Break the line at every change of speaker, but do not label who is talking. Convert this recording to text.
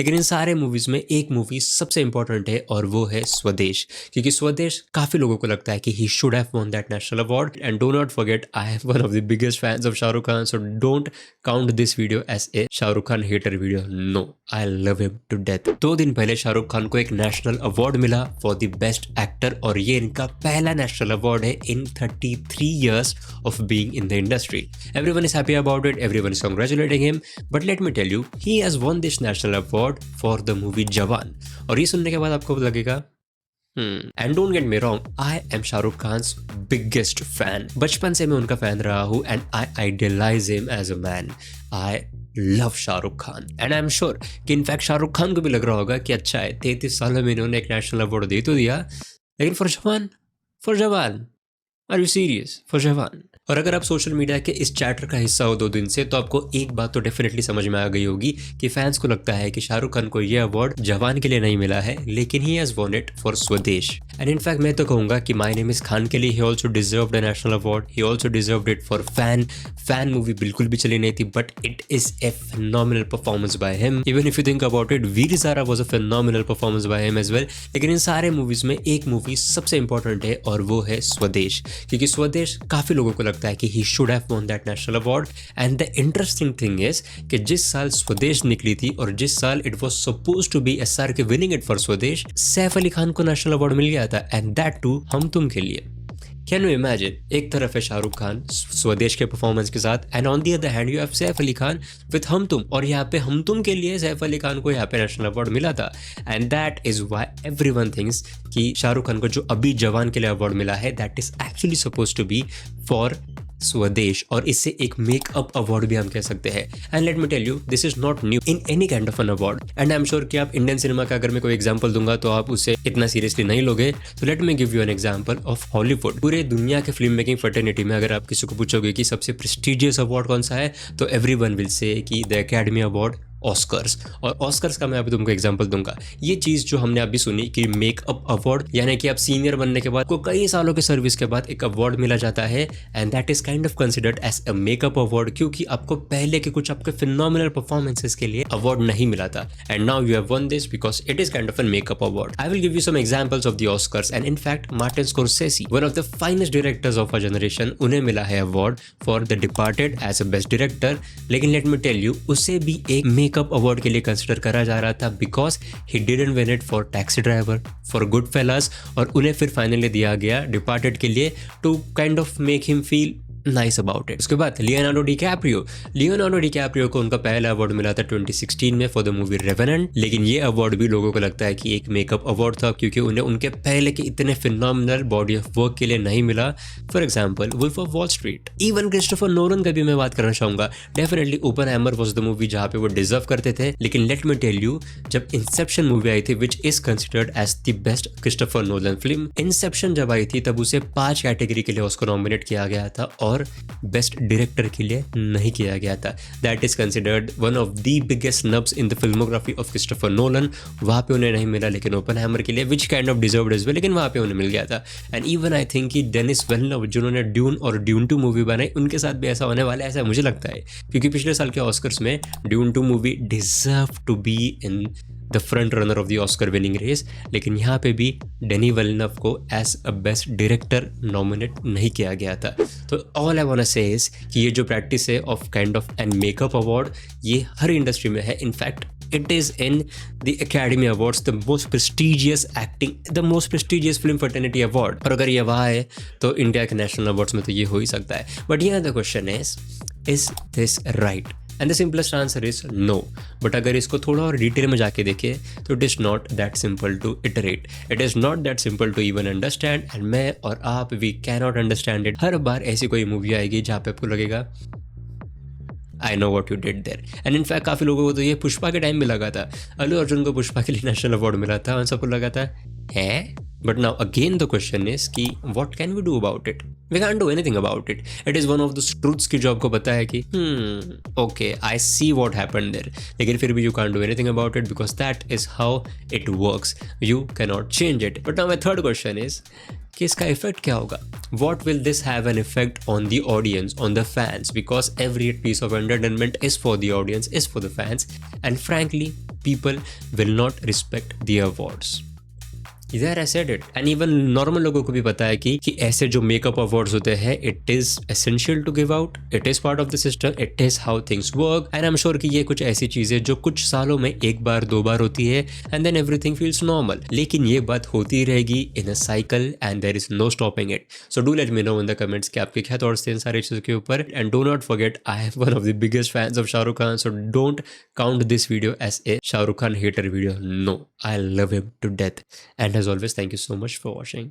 लेकिन इन सारे मूवीज में एक मूवी सबसे इंपॉर्टेंट है और वो है स्वदेश, क्योंकि स्वदेश काफी लोगों को लगता है कि he should have won that national award. And do not forget, I am one of the biggest fans of Shahrukh Khan, so don't count this video as a Shahrukh Khan hater video. No, I love him to death. 2 दिन पहले शाहरुख खान को एक national award मिला for the best actor, और ये इनका पहला national award है इन 33 years of being in the industry. Everyone is happy about it, everyone is congratulating him, but let me tell you, he has won this national award for the movie Jawan. और ये सुनने के बाद आपको लगेगा and don't get me wrong, I am Shahrukh Khan's biggest fan. बचपन से मैं उनका फैन रहा हूँ and I idealize him as a man. I love Shahrukh Khan and I am sure कि इनफैक्ट शाहरुख खान को भी लग रहा होगा कि अच्छा है 33 सालों में इन्होंने एक नेशनल अवार्ड दे तो दिया, लेकिन फॉर जवान आर यू सीरियस, फॉर जवान। और अगर आप सोशल मीडिया के इस चैटर का हिस्सा हो 2 दिन से, तो आपको एक बात तो डेफिनेटली समझ में आ गई होगी कि फैंस को लगता है कि शाहरुख खान को यह अवार्ड जवान के लिए नहीं मिला है, लेकिन he has won it for स्वदेश। एंड इनफैक्ट मैं तो कहूंगा कि माय नेम इज खान के लिए he also deserved a national award, he also deserved it for fan movie बिल्कुल भी चली नहीं थी, but it is a phenomenal performance by him. Even if you think about it, Veer Zaara was a phenomenal performance by him as well. लेकिन इन सारे movies में एक मूवी सबसे इंपॉर्टेंट है और वो है स्वदेश, क्योंकि स्वदेश काफी लोगों को लगता है कि he should have won that national award. And the interesting thing is कि जिस साल स्वदेश निकली थी और जिस साल it was supposed to be SRK winning it for Swades, Saif Ali Khan को नेशनल अवार्ड मिल गया था, एंड दैट टू हम तुम के लिए। कैन यू इमेजिन, एक तरफ है शाहरुख खान स्वदेश के परफॉर्मेंस के साथ, and on the other hand you have Saif Ali Khan with हम तुम, और यहाँ पे हम तुम के लिए सैफ अली खान को यहाँ पे नेशनल अवार्ड मिला था। And that is why everyone thinks कि शाहरुख खान को जो अभी जवान के लिए अवार्ड मिला है, that is actually suppose to be for Swades, और इससे एक मेकअप अवार्ड भी हम कह सकते हैं। And let me tell you, this is not new in any kind of an award, and I am sure कि आप इंडियन सिनेमा का अगर मैं कोई एग्जांपल दूंगा तो आप उसे इतना सीरियसली नहीं लोगे। तो let me give you an example of Hollywood. पूरे दुनिया के फिल्म मेकिंग फर्टर्निटी में अगर आप किसी को पूछोगे कि सबसे प्रेस्टिजियस अवार्ड कौन सा है, तो एवरीवन विल से कि द एकेडमी अवार्ड, ऑस्कर्स। और ऑस्कर्स का मैं अभी तुमको एग्जांपल दूंगा। ये चीज जो हमने अभी सुनी कि मेकअप अवार्ड, यानी कि आप सीनियर बनने के बाद को कई सालों के सर्विस के बाद एक अवार्ड मिला जाता है, and that is kind of considered as a makeup award, क्योंकि आपको पहले के कुछ आपके फिनोमिनल परफॉर्मेंसेस के लिए अवार्ड नहीं मिला था, and now you have won this because it is kind of an makeup award. I will give you some examples of the Oscars, and in fact Martin Scorsese, one of the finest directors of a generation, उन्हें मिला है award for the Departed as a best director. लेकिन let me tell you, उसे भी एक makeup award के लिए consider करा जा रहा था because he didn't win it for Taxi Driver, for Goodfellas, और उन्हें फिर फाइनली दिया गया डिपार्टेड के लिए to kind of make him feel nice about it. उसके बाद लियोनार्डो डिकैप्रियो को उनका पहला अवार्ड मिला था 2016 में फॉर द मूवी रेवेनेंट, लेकिन ये अवार्ड भी लोगों को लगता है कि एक मेकअप अवार्ड था, क्योंकि उन्हें उनके पहले के इतने फिनोमिनल बॉडी ऑफ वर्क के लिए नहीं मिला। For example Wolf of Wall Street. Even Christopher Nolan का भी मैं बात करना चाहूंगा। Definitely Oppenheimer was the movie जहां पे वो डिजर्व करते थे, लेकिन लेट मी टेल यू, जब इंसेप्शन मूवी आई थी which is considered as the best Christopher Nolan film, Inception जब आई थी तब उसे 5 कैटेगरी के लिए उसको नॉमिनेट किया गया था और बेस्ट डायरेक्टर के लिए नहीं किया गया था। That is considered one of the biggest snubs in the filmography of Christopher Nolan. वहां पे उन्हें नहीं मिला, लेकिन ओपेनहाइमर के लिए which kind of deserved as well, लेकिन वहां पे उन्हें मिल गया था। एंड इवन आई थिंक कि डेनिस विल्लेनव जिन्होंने ड्यून और ड्यून 2 मूवी बनाई, उनके साथ भी ऐसा होने वाला है, ऐसा मुझे लगता है, क्योंकि पिछले साल के ऑस्कर्स में Dune 2 movie deserve to be in the front runner of the Oscar winning race, लेकिन यहाँ पे भी डेनी विल्लेनव को as a best director nominate नहीं किया गया था। तो all I want to say is कि ये जो प्रैक्टिस है of kind of an makeup award, ये हर इंडस्ट्री में है। In fact it is in the Academy Awards, the most prestigious film fraternity award। और अगर ये वहाँ है तो इंडिया के नेशनल अवार्ड्स में तो ये हो ही सकता है। बट यहाँ the question is this right? And the simplest answer is no. But अगर इसको थोड़ा और डिटेल में जाके देखें तो it is not that simple to iterate, it is not that simple to even understand, and मैं और आप we can not understand it. हर बार ऐसी कोई मूवी आएगी जहाँ पे आपको लगेगा I know what you did there. And in fact काफ़ी लोगों को तो ये पुष्पा के टाइम में लगा था, अल्लू अर्जुन को पुष्पा के लिए नेशनल अवार्ड मिला था, और सबको लगा था है। But now again the question is कि what can we do about it? We can't do anything about it. It is one of those truths की जो आपको पता है कि okay, I see what happened there. लेकिन फिर भी you can't do anything about it because that is how it works. You cannot change it. But now my third question is कि इसका इफेक्ट क्या होगा? What will this have an effect on the audience, on the fans? Because every piece of entertainment is for the audience, is for the fans. And frankly, people will not respect the awards. यार I said it and even normal लोगों को भी पता है कि ऐसे जो makeup awards होते हैं it is essential to give out, it is part of the system, it is how things work and I am sure कि ये कुछ ऐसी चीजें जो कुछ सालों में एक बार दो बार होती है and then everything feels normal, लेकिन ये बात होती रहेगी in a cycle and there is no stopping it. So do let me know in the comments कि आपके क्या थॉट्स थे इन सारी चीज़ों के ऊपर and do not forget I am one of the biggest fans of Shahrukh Khan, so don't count this video as a Shah Rukh Khan hater video. No, I love him to death. And as always, thank you so much for watching.